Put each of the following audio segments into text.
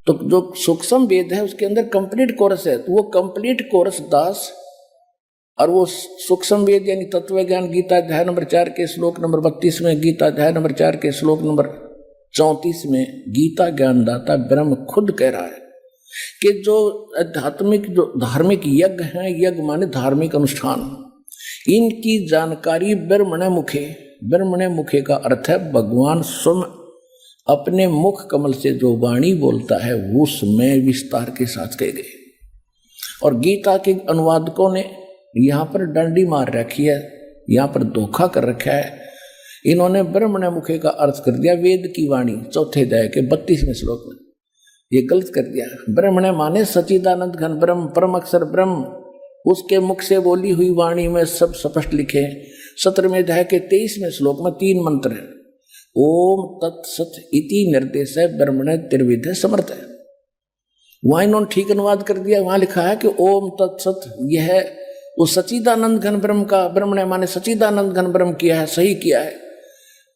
तो जो सूक्ष्म वेद है उसके अंदर कंप्लीट कोरस है, तो वो कंप्लीट कोरस दास, और वो सूक्ष्म वेद यानी तत्व ज्ञान गीता अध्याय नंबर 4 के श्लोक नंबर 32 में, गीता अध्याय नंबर 4 के श्लोक नंबर 34 में गीता ज्ञानदाता ब्रह्म खुद कह रहा है कि जो आध्यात्मिक जो धार्मिक यज्ञ हैं, यज्ञ माने धार्मिक अनुष्ठान, इनकी जानकारी ब्रह्मणे मुखे, ब्रह्मणे मुखे का अर्थ है भगवान स्वयं अपने मुख कमल से जो वाणी बोलता है उसमें विस्तार के साथ कह गए। और गीता के अनुवादकों ने यहाँ पर डंडी मार रखी है, यहाँ पर धोखा कर रखा है। इन्होंने ब्रह्मणे मुखे का अर्थ कर दिया वेद की वाणी, चौथे अध्याय के 32वें श्लोक में। ये गलत कर दिया। ब्रह्मणे माने सच्चिदानंद घन ब्रह्म, परम अक्षर ब्रह्म, उसके मुख से बोली हुई वाणी में सब स्पष्ट लिखे। 17वें अध्याय के 23वें श्लोक में 3 मंत्र है। ओम तत्सत इति निर्देश है ब्रह्मणे त्रिविध समर्थ है। वहां इन्होंने ठीक अनुवाद कर दिया, वहां लिखा है कि ओम तत्सत, यह वो सच्चिदानंद घन ब्रह्म का, ब्रह्मणे माने सच्चिदानंद घन ब्रह्म किया है, सही किया है।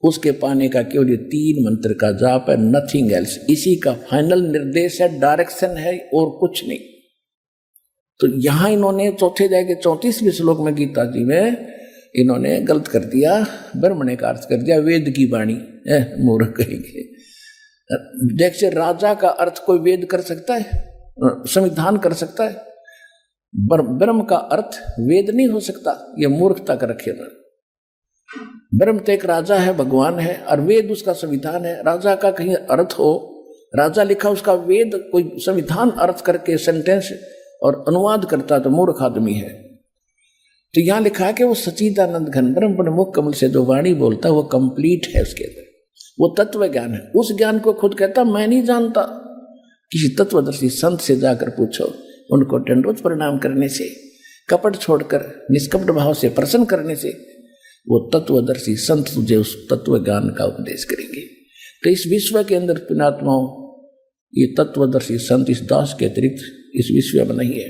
उसके पाने का केवल ये 3 मंत्र का जाप है, नथिंग एल्स। इसी का फाइनल निर्देश है, डायरेक्शन है और कुछ नहीं। तो यहां इन्होंने चौथे अध्याय के 34वें श्लोक में गीता जी में इन्होंने गलत कर दिया, ब्रह्मणे का अर्थ कर दिया वेद की वाणी। मूर्ख कहेंगे। देखिए राजा का अर्थ कोई वेद कर सकता है, संविधान कर सकता है? ब्रह्म का अर्थ वेद नहीं हो सकता, यह मूर्खता कर रखे ना। ब्रह्म तो एक राजा है, भगवान है, और वेद उसका संविधान है। राजा का कहीं अर्थ हो, राजा लिखा उसका वेद कोई संविधान अर्थ करके सेंटेंस और अनुवाद करता तो मूर्ख आदमी है। तो यहां लिखा है कि वो सच्चिदानंद घन ब्रह्म मुख कमल से जो वाणी बोलता है वो कंप्लीट है, उसके अंदर वो तत्व ज्ञान है। उस ज्ञान को खुद कहता मैं नहीं जानता। किसी तत्वदर्शी संत से जाकर पूछो, उनको दंडवत प्रणाम करने से, कपट छोड़कर निष्कपट भाव से प्रसन्न करने से वो तत्वदर्शी संत तुझे उस तत्व ज्ञान का उपदेश करेंगे। तो इस विश्व के अंदर पुण्यात्माओं, ये तत्वदर्शी संत इस दास के अतिरिक्त इस विश्व में नहीं है।